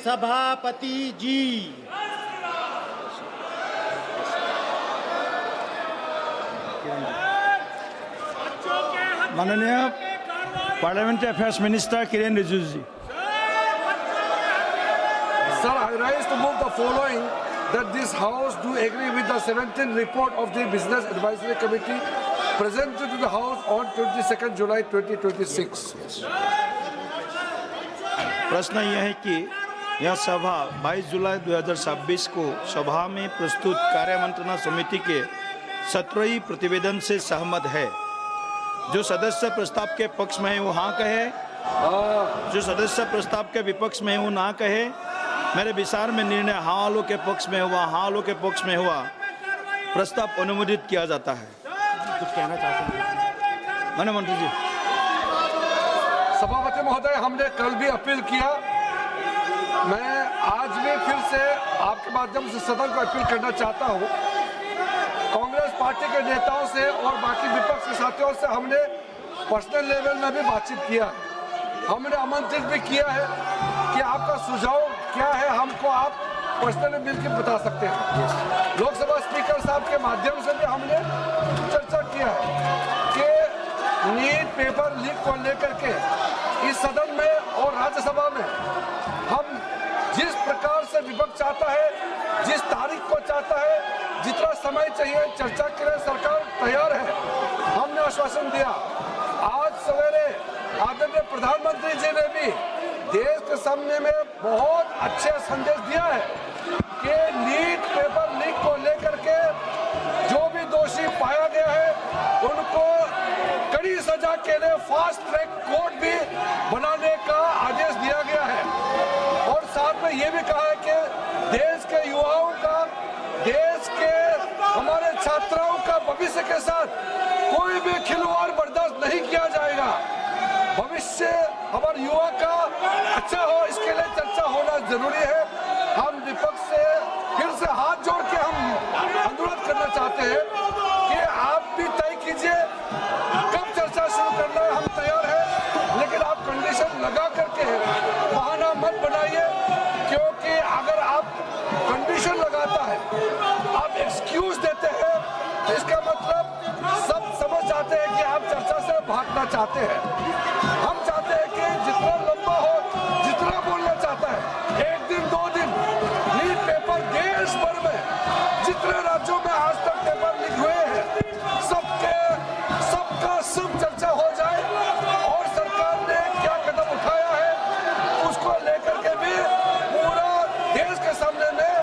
सभापति जी। माननीय parliamentary affairs minister Kiren Rijiju ji. Sir, I rise to move the following, that this House do agree with the 17th report of the Business Advisory Committee presented to the House on 22nd July 2026. प्रश्न यह है कि यह सभा 22 जुलाई 2026 को सभा में प्रस्तुत कार्य मंत्रणा समिति के 17वें प्रतिवेदन से सहमत है। जो सदस्य प्रस्ताव के पक्ष में है वो हाँ कहे, जो सदस्य प्रस्ताव के विपक्ष में है वो ना कहे। मेरे विचार में निर्णय हाँ वालों के पक्ष में हुआ, हाँ वालों के पक्ष में हुआ, प्रस्ताव अनुमोदित किया जाता है। कुछ कहना चाहते हैं माननीय मंत्री जी। सभापति महोदय, हमने कल भी अपील किया, मैं आज भी फिर से आपके माध्यम से सदन को अपील करना चाहता हूं। कांग्रेस पार्टी के नेताओं से और बाकी विपक्ष के साथियों से हमने पर्सनल लेवल में भी बातचीत किया, हमने आमंत्रित भी किया है कि आपका सुझाव क्या है हमको आप पर्सनली मिलकर बता सकते हैं। लोकसभा स्पीकर साहब के माध्यम से भी हमने चर्चा किया है कि नीट पेपर लीक को लेकर के इस सदन में और राज्यसभा में हम जिस प्रकार से विपक्ष चाहता है, जिस तारीख को चाहता है, जितना समय चाहिए चर्चा के लिए सरकार तैयार है। हमने आश्वासन दिया। आज सवेरे आदरणीय प्रधानमंत्री जी ने भी देश के सामने में बहुत अच्छे संदेश दिया है कि नीट पेपर लीक को लेकर के जो भी दोषी पाया गया है उनको कड़ी सजा के लिए फास्ट ट्रैक कोर्ट भी बनाने का आदेश दिया गया है। और साथ में ये भी कहा है कि देश के युवाओं का, देश के हमारे छात्राओं का भविष्य के साथ कोई भी खिलवाड़ बर्दाश्त नहीं किया जाएगा। भविष्य हमारे युवा का अच्छा हो, इसके लिए चर्चा होना जरूरी है। हम विपक्ष से फिर से हाथ जोड़ के हम अनुरोध करना चाहते हैं कि आप भी तय कीजिए कब चर्चा शुरू करना है, हम तैयार हैं, लेकिन आप कंडीशन लगा करके बहाना मत बनाइए, क्योंकि अगर आप कंडीशन लगाता है, आप एक्सक्यूज देते हैं, तो इसका मतलब सब समझ जाते हैं कि आप चर्चा से भागना चाहते हैं। हम चाहते हैं कि जितना लंबा हो, जितना बोलना चाहता है, 1 दिन 2 दिन लीक पेपर देश भर में जितने राज्यों में आज तक पेपर लीक हुए हैं सबका सब चर्चा हो जाए और सरकार ने क्या कदम उठाया है उसको लेकर के भी पूरा देश के सामने में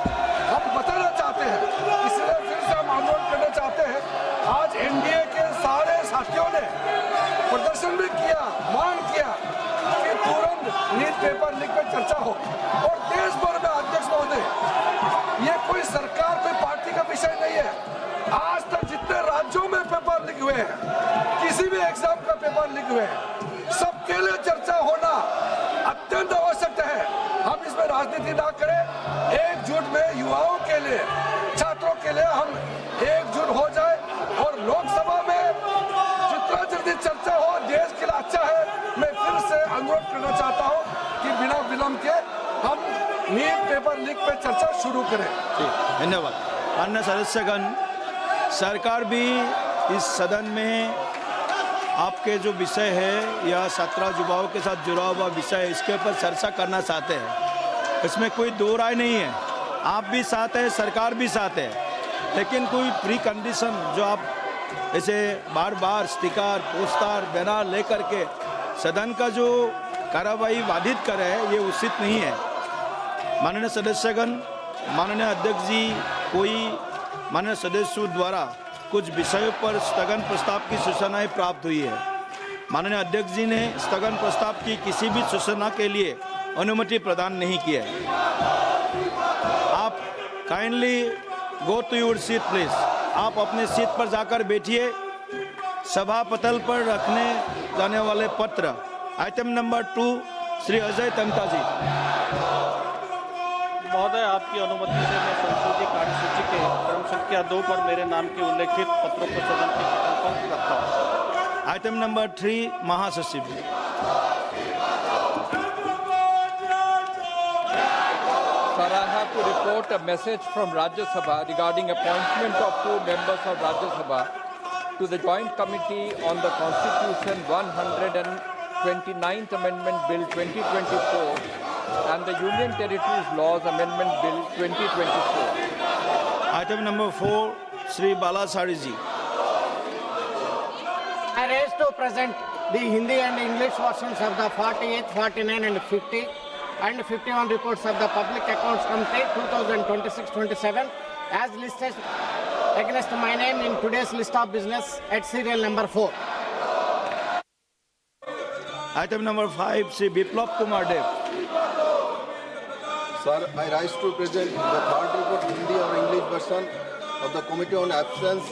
हम बताना चाहते हैं। इसलिए फिर से हम आंदोलन करना चाहते हैं। आज एनडीए के सारे साथियों ने प्रदर्शन भी किया, मांग किया कि तुरंत नीट पेपर लीक पे चर्चा हो। और देश भर में अध्यक्ष महोदय, ये कोई सरकार, कोई पार्टी का विषय नहीं है। आज तक जितने राज्यों में पेपर लीक हुए हैं, किसी भी एग्जाम का पेपर लीक हुए हैं, सबके लिए चर्चा होना अत्यंत आवश्यक है। हम इसमें राजनीति ना करें, एकजुट में युवाओं के लिए, छात्रों के लिए हम एकजुट हो जाए और लोकसभा में जितना जल्दी चर्चा हो देश के लिए अच्छा है। मैं फिर से अनुरोध करना चाहता हूं कि बिना विलंब के हम नीट पेपर लीक पे चर्चा शुरू करें। धन्यवाद। अन्य सदस्यगण, सरकार भी इस सदन में आपके जो विषय है या 17 युवाओं के साथ जुड़ा हुआ विषय है, इसके ऊपर चर्चा करना चाहते हैं। इसमें कोई दो राय नहीं है। आप भी साथ है, सरकार भी साथ है, लेकिन कोई प्री कंडीशन जो आप ऐसे बार बार स्टिकर, पोस्टर, बैनर लेकर के सदन का जो कार्रवाई बाधित करे ये उचित नहीं है। माननीय सदस्यगण, माननीय अध्यक्ष जी, कोई माननीय सदस्यों द्वारा कुछ विषयों पर स्थगन प्रस्ताव की सूचनाएं प्राप्त हुई है। माननीय अध्यक्ष जी ने स्थगन प्रस्ताव की किसी भी सूचना के लिए अनुमति प्रदान नहीं की है। आप kindly go to your seat please. आप अपने सीट पर जाकर बैठिए। सभा पटल पर रखने जाने वाले पत्र आइटम नंबर 2 श्री अजय तमता जी। महोदय, आपकी अनुमति से मैं संशोधित कार्यसूची के क्रम संख्या 2 पर मेरे नाम के उल्लेखित पत्रों को सदन के पटल पर रखता हूँ। आइटम नंबर 3 महासचिव जी। Sir, I have to report a message from Rajya Sabha regarding appointment of 2 members of Rajya Sabha to the Joint Committee on the Constitution 129th Amendment Bill 2024 and the Union Territories Laws Amendment Bill 2024. Item number 4, Sri Bala Sari ji. I raise to present the Hindi and English versions of the 48, 49 and 50 and 51 reports of the Public Accounts Committee 2026-27 as listed against my name in today's list of business at serial number 4. Item number 5, Sri Biplab Kumar Dev. Sir, I rise to present the third report Hindi or English version of the Committee on Absence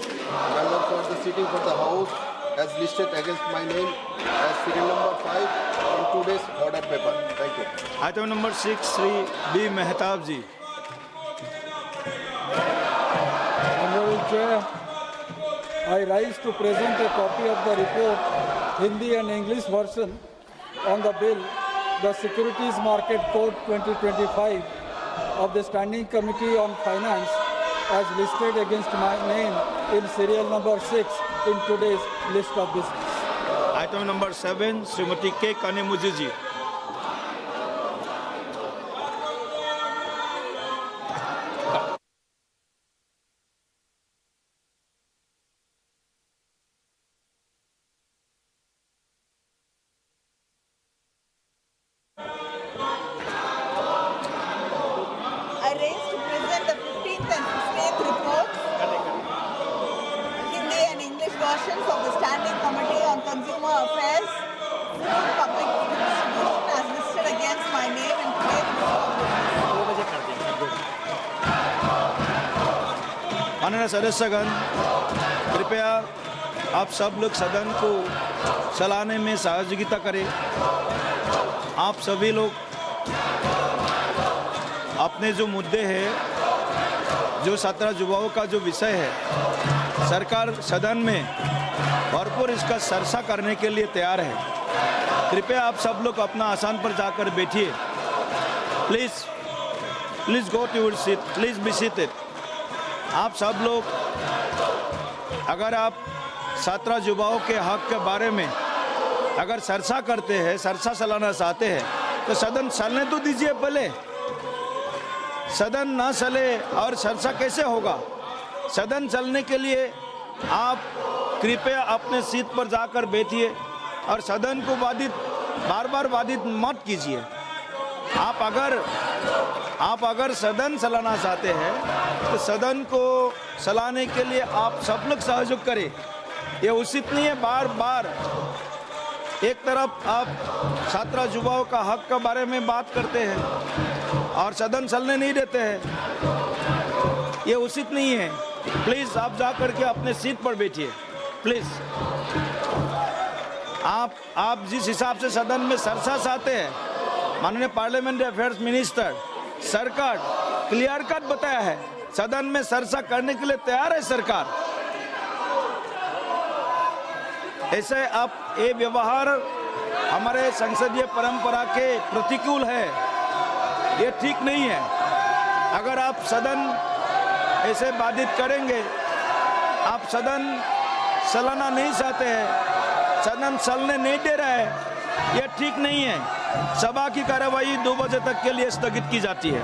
member for the sitting for the House as listed against my name as serial number 5 in today's order paper. Thank you. Item number 6, Sri B. Mehtab ji. Honorable Chair, I rise to present a copy of the report, Hindi and English version, on the bill, the Securities Market Code 2025 of the Standing Committee on Finance as listed against my name in serial number 6 in today's list of business. Item number 7, Srimati K. Kanemuji ji. I raise to present the 15th and 16th reports, Hindi and English versions of the Standing Committee on Consumer Affairs, Food Public Distribution as listed against my name in today's list of business. माननीय सदस्यगण, कृपया आप सब लोग सदन को चलाने में सहयोगिता करें। आप सभी लोग अपने जो मुद्दे हैं, जो 17 युवाओं का जो विषय है, सरकार सदन में भरपूर इसका चर्चा करने के लिए तैयार है। कृपया आप सब लोग अपना आसन पर जाकर बैठिए। Please go to your seat, please be seated. आप सब लोग अगर आप 17 युवाओं के हक के बारे में अगर चर्चा करते हैं, चर्चा चलाना चाहते हैं, तो सदन चलने तो दीजिए पहले। सदन ना चले और चर्चा कैसे होगा? सदन चलने के लिए आप कृपया अपने सीट पर जाकर बैठिए और सदन को बार बार बाधित मत कीजिए। आप अगर सदन चलाना चाहते हैं तो सदन को चलाने के लिए आप सब लोग सहयोग करें। ये उचित नहीं है बार बार एक तरफ आप 17 युवाओं का हक के बारे में बात करते हैं और सदन चलने नहीं देते हैं। ये उचित नहीं है। प्लीज़ आप जा करके अपने सीट पर बैठिए। प्लीज़ आप जिस हिसाब से सदन में चर्चा चाहते हैं, माननीय पार्लियामेंट्री अफेयर्स मिनिस्टर सरकार क्लियर कट बताया है, सदन में चर्चा करने के लिए तैयार है सरकार। ऐसे आप ये व्यवहार हमारे संसदीय परंपरा के प्रतिकूल है, ये ठीक नहीं है। अगर आप सदन ऐसे बाधित करेंगे, आप सदन चलाना नहीं चाहते हैं, सदन चलने नहीं दे रहा है, ये ठीक नहीं है। सभा की कार्यवाही 2 बजे तक के लिए स्थगित की जाती है।